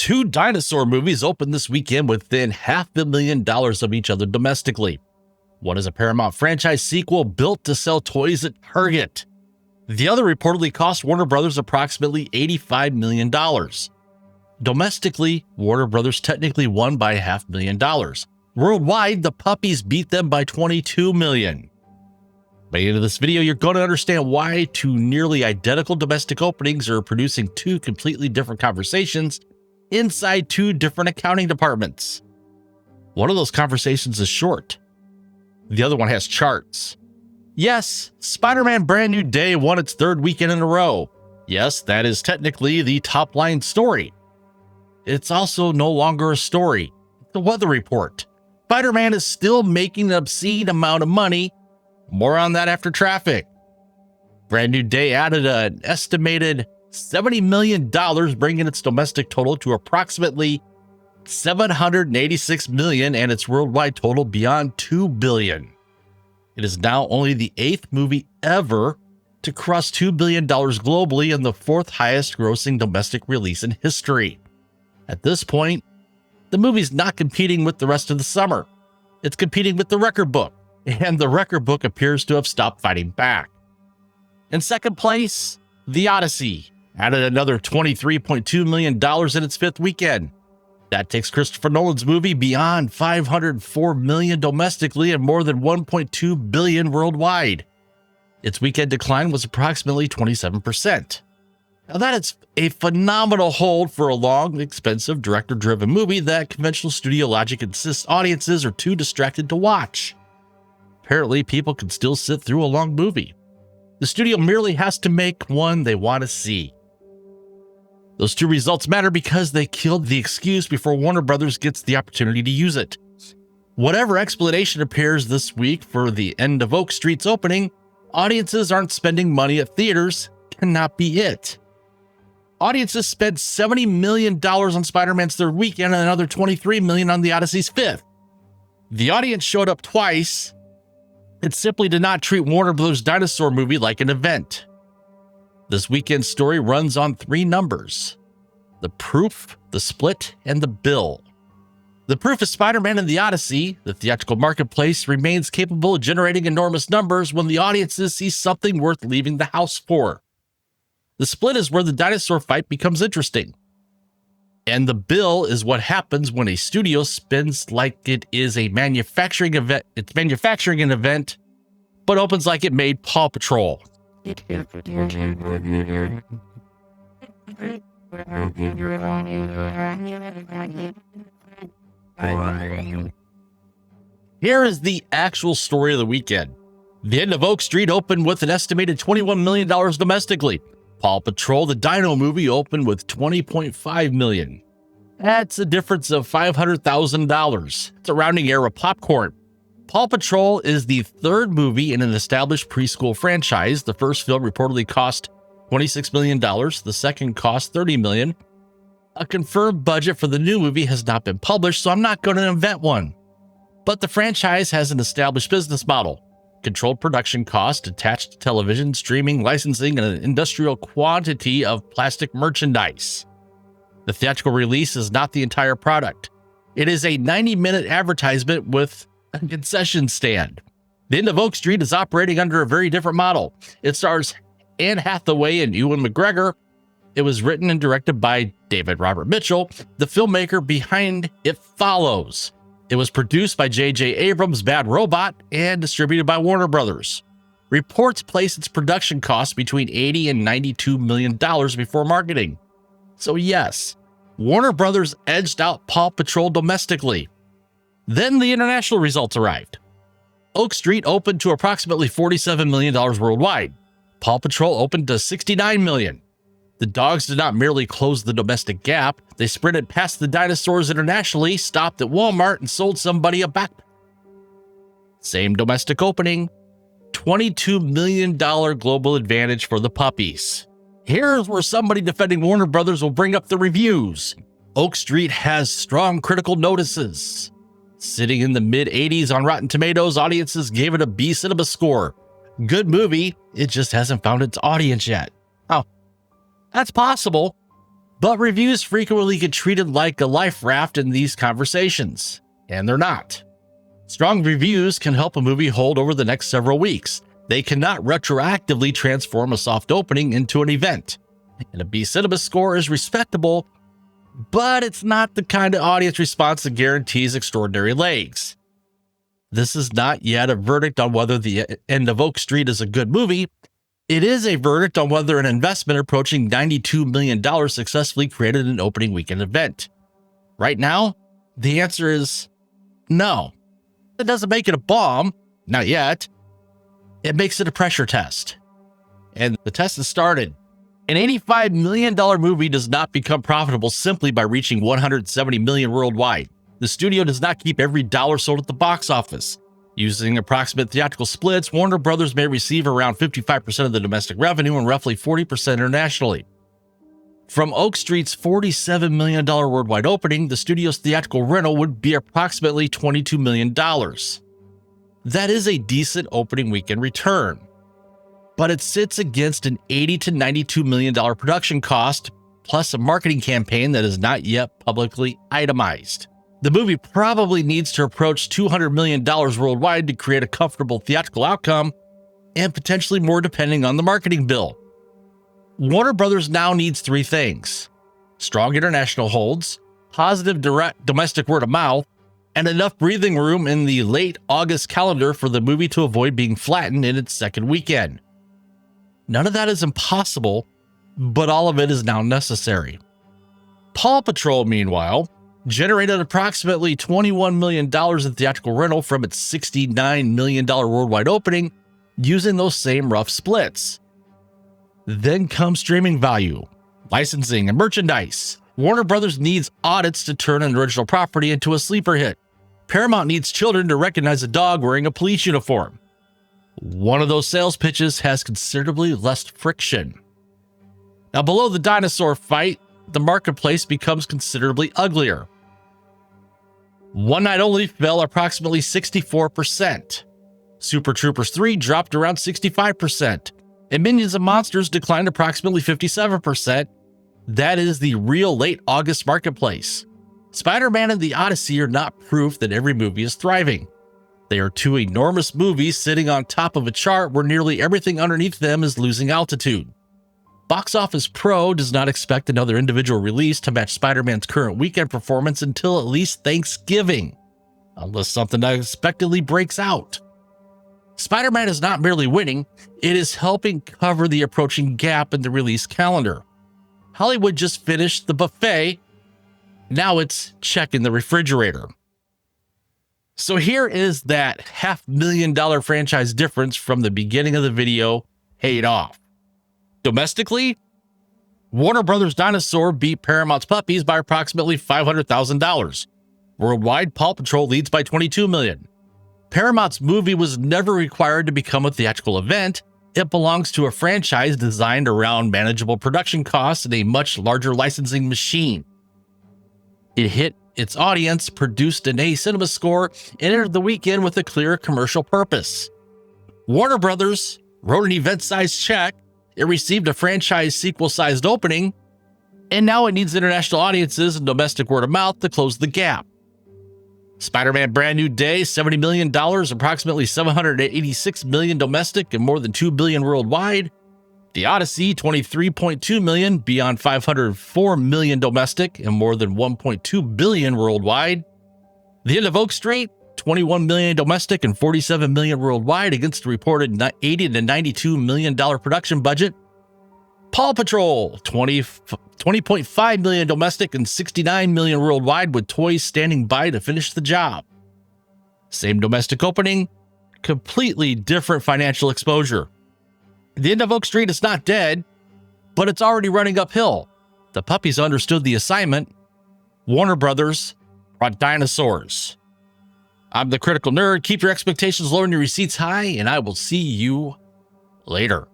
Two dinosaur movies opened this weekend within $500,000 of each other domestically. One is a Paramount franchise sequel built to sell toys at Target. The other reportedly cost Warner Brothers approximately $85 million. Domestically, Warner Brothers technically won by $500,000. Worldwide, the puppies beat them by $22 million. By the end of this video, you're going to understand why two nearly identical domestic openings are producing two completely different conversations inside two different accounting departments. One of those conversations is short. The other one has charts. Yes, Spider-Man Brand New Day won its third weekend in a row. Yes, that is technically the top-line story. It's also no longer a story. It's a weather report. Spider-Man is still making an obscene amount of money. More on that after traffic. Brand New Day added an estimated $70 million, bringing its domestic total to approximately $786 million and its worldwide total beyond $2 billion. It is now only the 8th movie ever to cross $2 billion globally and the 4th highest grossing domestic release in history. At this point, the movie's not competing with the rest of the summer. It's competing with the record book, and the record book appears to have stopped fighting back. In second place, The Odyssey added another $23.2 million in its 5th weekend. That takes Christopher Nolan's movie beyond $504 million domestically and more than $1.2 billion worldwide. Its weekend decline was approximately 27%. Now that is a phenomenal hold for a long, expensive, director-driven movie that conventional studio logic insists audiences are too distracted to watch. Apparently, people can still sit through a long movie. The studio merely has to make one they want to see. Those two results matter because they killed the excuse before Warner Brothers gets the opportunity to use it. Whatever explanation appears this week for the end of Oak Street's opening, audiences aren't spending money at theaters cannot be it. Audiences spent $70 million on Spider-Man's third weekend and another $23 million on The Odyssey's 5th. The audience showed up twice. It simply did not treat Warner Brothers' dinosaur movie like an event. This weekend's story runs on 3 numbers: the proof, the split, and the bill. The proof is Spider-Man and The Odyssey. The theatrical marketplace remains capable of generating enormous numbers when the audiences see something worth leaving the house for. The split is where the dinosaur fight becomes interesting. And the bill is what happens when a studio spends like it is a manufacturing event. It's manufacturing an event, but opens like it made PAW Patrol. Here is the actual story of the weekend. The end of Oak Street opened with an estimated $21 million domestically. PAW Patrol, the Dino Movie, opened with $20.5 million. That's a difference of $500,000. It's a rounding error of popcorn. PAW Patrol is the 3rd movie in an established preschool franchise. The first film reportedly cost $26 million. The second cost $30 million. A confirmed budget for the new movie has not been published, so I'm not going to invent one. But the franchise has an established business model. Controlled production cost attached to television, streaming, licensing, and an industrial quantity of plastic merchandise. The theatrical release is not the entire product. It is a 90-minute advertisement with a concession stand. The End of Oak Street is operating under a very different model. It stars Anne Hathaway and Ewan McGregor. It was written and directed by David Robert Mitchell, the filmmaker behind It Follows. It was produced by J.J. Abrams' Bad Robot and distributed by Warner Brothers. Reports place its production costs between $80 and $92 million before marketing. So yes, Warner Brothers edged out PAW Patrol domestically. Then the international results arrived. Oak Street opened to approximately $47 million worldwide. PAW Patrol opened to $69 million. The dogs did not merely close the domestic gap, they sprinted past the dinosaurs internationally, stopped at Walmart, and sold somebody a backpack. Same domestic opening, $22 million global advantage for the puppies. Here's where somebody defending Warner Brothers will bring up the reviews. Oak Street has strong critical notices. Sitting in the mid-80s on Rotten Tomatoes, audiences gave it a B cinema score. Good movie, it just hasn't found its audience yet. Oh, that's possible. But reviews frequently get treated like a life raft in these conversations, and they're not. Strong reviews can help a movie hold over the next several weeks. They cannot retroactively transform a soft opening into an event. And a B Cinema score is respectable, but it's not the kind of audience response that guarantees extraordinary legs. This is not yet a verdict on whether The End of Oak Street is a good movie. It is a verdict on whether an investment approaching $92 million successfully created an opening weekend event. Right now, the answer is no. It doesn't make it a bomb, not yet. It makes it a pressure test. And the test has started. An $85 million movie does not become profitable simply by reaching $170 million worldwide. The studio does not keep every dollar sold at the box office. Using approximate theatrical splits, Warner Brothers may receive around 55% of the domestic revenue and roughly 40% internationally. From Oak Street's $47 million worldwide opening, the studio's theatrical rental would be approximately $22 million. That is a decent opening weekend return, but it sits against an $80 to $92 million production cost, plus a marketing campaign that is not yet publicly itemized. The movie probably needs to approach $200 million worldwide to create a comfortable theatrical outcome, and potentially more depending on the marketing bill. Warner Brothers now needs three things: strong international holds, positive direct domestic word of mouth, and enough breathing room in the late August calendar for the movie to avoid being flattened in its second weekend. None of that is impossible, but all of it is now necessary. PAW Patrol, meanwhile, generated approximately $21 million in theatrical rental from its $69 million worldwide opening using those same rough splits. Then comes streaming value, licensing, and merchandise. Warner Brothers needs audits to turn an original property into a sleeper hit. Paramount needs children to recognize a dog wearing a police uniform. One of those sales pitches has considerably less friction. Now, below the dinosaur fight, the marketplace becomes considerably uglier. One Night Only fell approximately 64%. Super Troopers 3 dropped around 65%. And Minions and Monsters declined approximately 57%. That is the real late August marketplace. Spider-Man and the Odyssey are not proof that every movie is thriving. They are two enormous movies sitting on top of a chart where nearly everything underneath them is losing altitude. Box Office Pro does not expect another individual release to match Spider-Man's current weekend performance until at least Thanksgiving, unless something unexpectedly breaks out. Spider-Man is not merely winning, it is helping cover the approaching gap in the release calendar. Hollywood just finished the buffet, now it's checking the refrigerator. So here is that $500,000 franchise difference from the beginning of the video paid off. Domestically, Warner Brothers' Dinosaur beat Paramount's Puppies by approximately $500,000. Worldwide, PAW Patrol leads by $22 million. Paramount's movie was never required to become a theatrical event. It belongs to a franchise designed around manageable production costs and a much larger licensing machine. It hit its audience, produced an A Cinema score, and entered the weekend with a clear commercial purpose. Warner Brothers wrote an event-sized check, it received a franchise sequel-sized opening, and now it needs international audiences and domestic word of mouth to close the gap. Spider-Man Brand New Day, $70 million, approximately $786 million domestic and more than $2 billion worldwide. The Odyssey, $23.2 million, beyond $504 million domestic and more than $1.2 billion worldwide. The End of Oak Street, $21 million domestic and $47 million worldwide against a reported $80 to $92 million production budget. PAW Patrol, $20.5 million domestic and $69 million worldwide, with toys standing by to finish the job. Same domestic opening, completely different financial exposure. The End of Oak Street is not dead, but it's already running uphill. The Puppies understood the assignment. Warner Brothers brought dinosaurs. I'm the Critical Nerd. Keep your expectations low and your receipts high, and I will see you later.